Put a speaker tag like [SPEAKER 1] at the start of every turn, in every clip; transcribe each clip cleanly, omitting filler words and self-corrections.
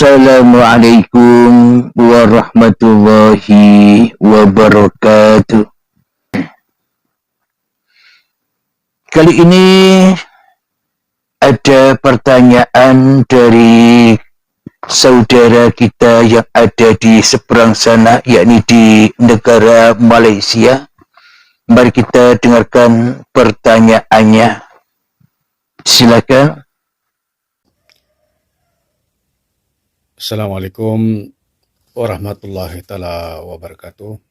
[SPEAKER 1] Assalamualaikum warahmatullahi wabarakatuh. Kali ini ada pertanyaan dari saudara kita yang ada di seberang sana, yakni di negara Malaysia. Mari kita dengarkan pertanyaannya. Silakan.
[SPEAKER 2] Assalamualaikum warahmatullahi taala wabarakatuh.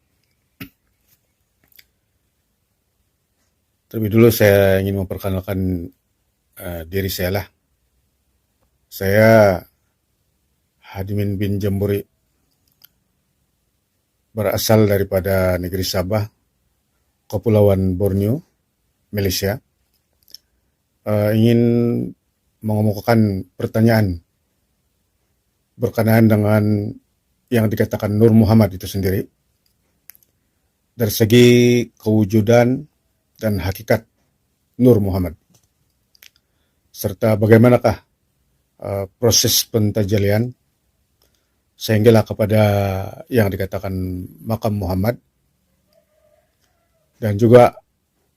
[SPEAKER 2] Terlebih dulu saya ingin memperkenalkan diri saya lah. Saya Hadimin bin Jamburi, berasal daripada negeri Sabah, Kepulauan Borneo, Malaysia. Ingin mengemukakan pertanyaan berkenaan dengan yang dikatakan Nur Muhammad itu sendiri, dari segi kewujudan dan hakikat Nur Muhammad, serta bagaimanakah proses pentajalian sehinggalah kepada yang dikatakan makam Muhammad, dan juga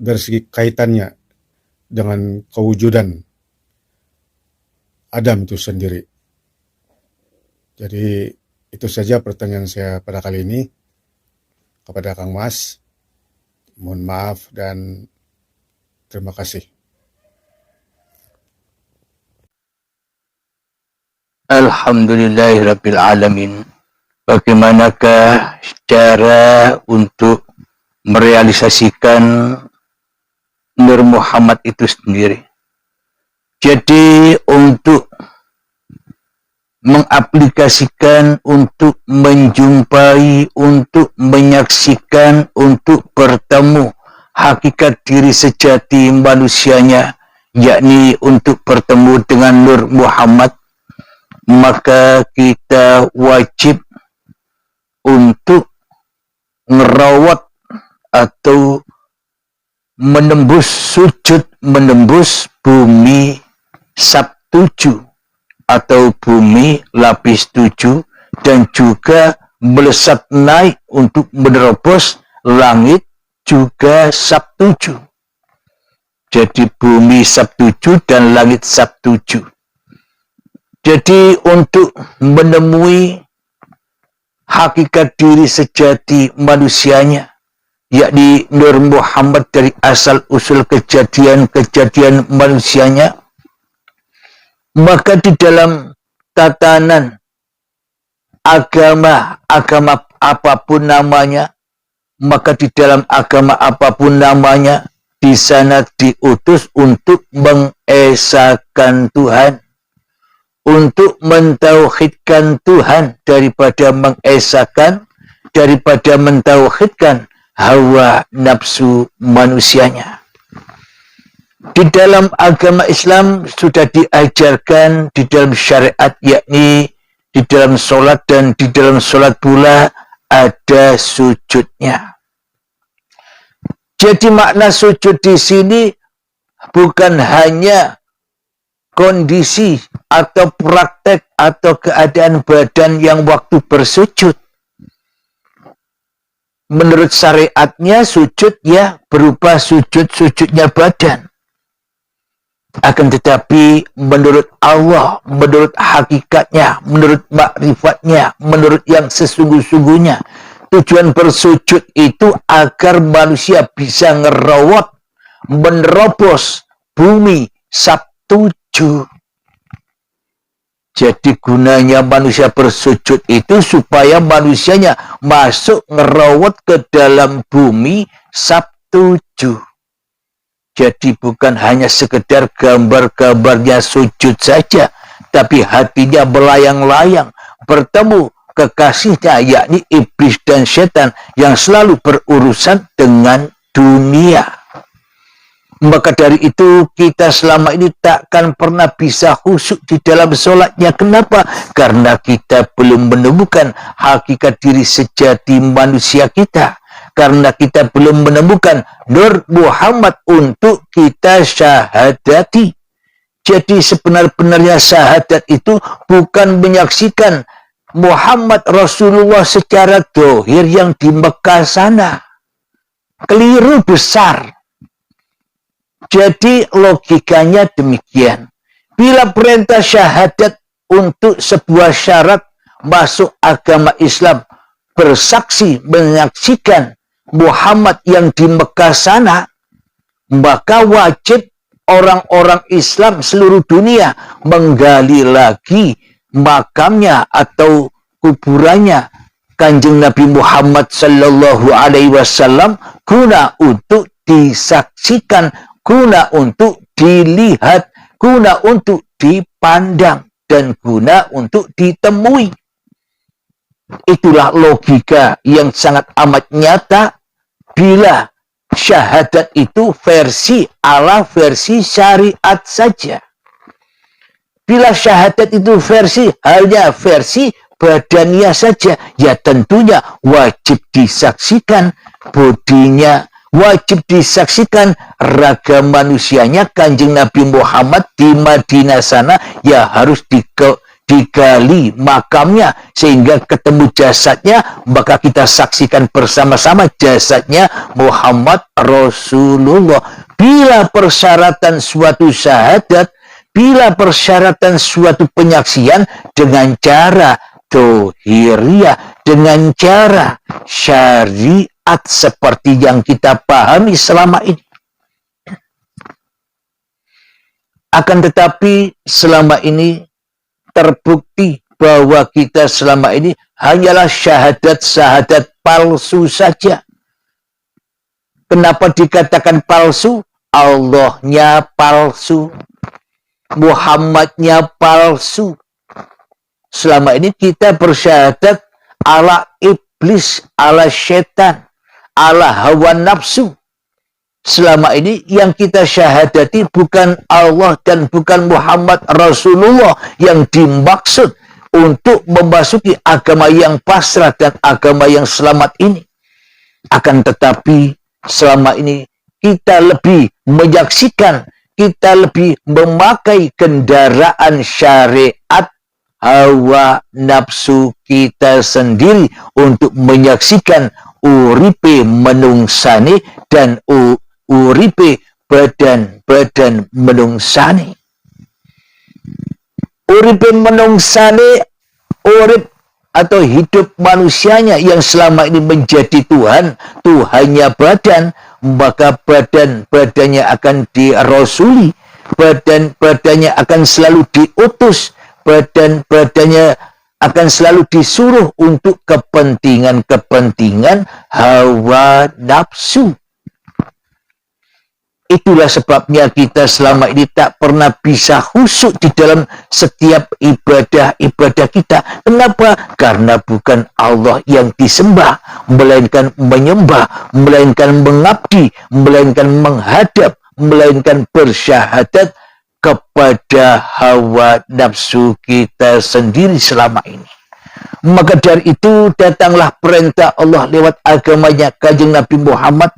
[SPEAKER 2] dari segi kaitannya dengan kewujudan Adam itu sendiri. Jadi itu saja pertanyaan saya pada kali ini kepada Kang Mas. Mohon maaf dan terima kasih.
[SPEAKER 1] Alhamdulillahirabbil alamin. Bagaimanakah cara untuk merealisasikan Nur Muhammad itu sendiri? Jadi untuk mengaplikasikan, untuk menjumpai, untuk menyaksikan, untuk bertemu hakikat diri sejati manusianya, yakni untuk bertemu dengan Nur Muhammad, maka kita wajib untuk merawat atau menembus sujud, menembus bumi Sabtuju atau bumi lapis 7, dan juga melesat naik untuk menerobos langit juga Sabtuju. Jadi bumi Sabtuju dan langit Sabtuju. Jadi untuk menemui hakikat diri sejati manusianya, yakni Nur Muhammad dari asal usul kejadian-kejadian manusianya, maka di dalam tatanan agama apapun namanya, maka di dalam agama apapun namanya, di sana diutus untuk mengesahkan Tuhan, untuk mentauhidkan Tuhan daripada mengesahkan, daripada mentauhidkan hawa nafsu manusianya. Di dalam agama Islam sudah diajarkan di dalam syariat, yakni di dalam sholat, dan di dalam sholat pula ada sujudnya. Jadi makna sujud di sini bukan hanya kondisi atau praktek atau keadaan badan yang waktu bersujud. Menurut syariatnya sujud ya berupa sujudnya badan. Akan tetapi menurut Allah, menurut hakikatnya, menurut makrifatnya, menurut yang sesungguh-sungguhnya, tujuan bersujud itu agar manusia bisa ngerawat, menerobos bumi Sabtuju. Jadi gunanya manusia bersujud itu supaya manusianya masuk ngerawat ke dalam bumi Sabtuju. Jadi bukan hanya sekedar gambar-gambarnya sujud saja, tapi hatinya melayang-layang bertemu kekasihnya, yakni iblis dan setan yang selalu berurusan dengan dunia. Maka dari itu kita selama ini takkan pernah bisa khusyuk di dalam sholatnya. Kenapa? Karena kita belum menemukan hakikat diri sejati manusia kita. Karena kita belum menemukan Nur Muhammad untuk kita syahadati. Jadi sebenar-benarnya syahadat itu bukan menyaksikan Muhammad Rasulullah secara dohir yang di Mekah sana. Keliru besar. Jadi logikanya demikian. Bila perintah syahadat untuk sebuah syarat masuk agama Islam, bersaksi menyaksikan Muhammad yang di Mekah sana, maka wajib orang-orang Islam seluruh dunia menggali lagi makamnya atau kuburannya Kanjeng Nabi Muhammad sallallahu alaihi wasallam guna untuk disaksikan, guna untuk dilihat, guna untuk dipandang, dan guna untuk ditemui. Itulah logika yang sangat amat nyata bila syahadat itu versi syariat saja. Bila syahadat itu hanya versi badaniah saja, ya tentunya wajib disaksikan bodinya, wajib disaksikan raga manusianya Kanjeng Nabi Muhammad di Madinah sana, ya harus digali makamnya sehingga ketemu jasadnya, maka kita saksikan bersama-sama jasadnya Muhammad Rasulullah. Bila persyaratan suatu syahadat, bila persyaratan suatu penyaksian dengan cara dohiriyah, dengan cara syariat seperti yang kita pahami selama ini. Akan tetapi selama ini terbukti bahwa kita selama ini hanyalah syahadat-syahadat palsu saja. Kenapa dikatakan palsu? Allahnya palsu, Muhammadnya palsu. Selama ini kita bersyahadat ala iblis, ala setan, ala hawa nafsu. Selama ini yang kita syahadati bukan Allah dan bukan Muhammad Rasulullah yang dimaksud untuk memasuki agama yang pasrah dan agama yang selamat ini. Akan tetapi selama ini kita lebih menyaksikan, kita lebih memakai kendaraan syariat hawa nafsu kita sendiri untuk menyaksikan uripe menungsane dan uripe badan menungsane. Uripe menungsane, urip atau hidup manusianya yang selama ini menjadi Tuhannya badan, maka badannya akan dirasuli, badannya akan selalu diutus, badannya akan selalu disuruh untuk kepentingan hawa nafsu. Itulah sebabnya kita selama ini tak pernah bisa khusyuk di dalam setiap ibadah kita. Kenapa? Karena bukan Allah yang disembah, melainkan menyembah, melainkan mengabdi, melainkan menghadap, melainkan bersyahadat kepada hawa nafsu kita sendiri selama ini. Maka dari itu datanglah perintah Allah lewat agamanya Kanjeng Nabi Muhammad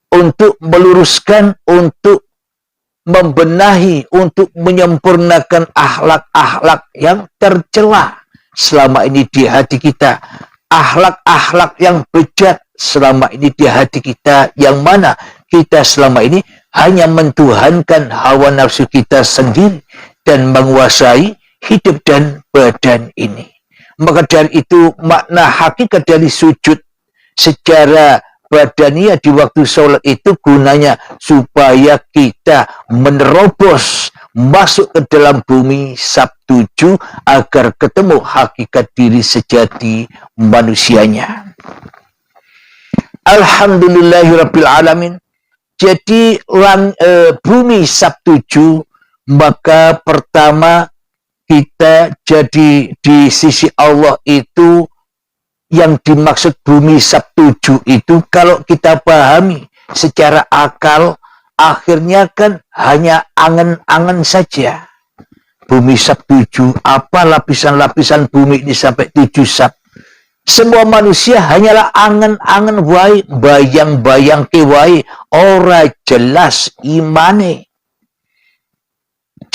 [SPEAKER 1] untuk meluruskan, untuk membenahi, untuk menyempurnakan akhlak-akhlak yang tercela selama ini di hati kita. Akhlak-akhlak yang bejat selama ini di hati kita, yang mana kita selama ini hanya mentuhankan hawa nafsu kita sendiri dan menguasai hidup dan badan ini. Maka dari itu makna hakikat dari sujud secara badaniah di waktu sholat itu gunanya supaya kita menerobos masuk ke dalam bumi Sabtuju agar ketemu hakikat diri sejati manusianya. Alhamdulillahirabbil alamin. Jadi bumi Sabtuju, maka pertama kita jadi di sisi Allah itu yang dimaksud bumi Sabtuju itu kalau kita pahami secara akal, akhirnya kan hanya angan-angan saja. Bumi Sabtuju, apa lapisan-lapisan bumi ini sampai 7 sab. Semua manusia hanyalah angan-angan wae, bayang-bayang ke wae, ora jelas imane.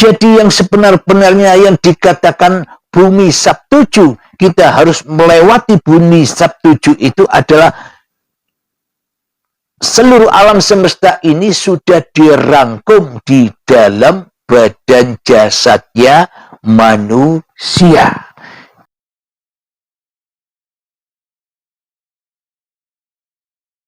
[SPEAKER 1] Jadi yang sebenar-benarnya yang dikatakan bumi Sabtuju, kita harus melewati bumi Sabtuju itu adalah seluruh alam semesta ini sudah dirangkum di dalam badan jasadnya manusia.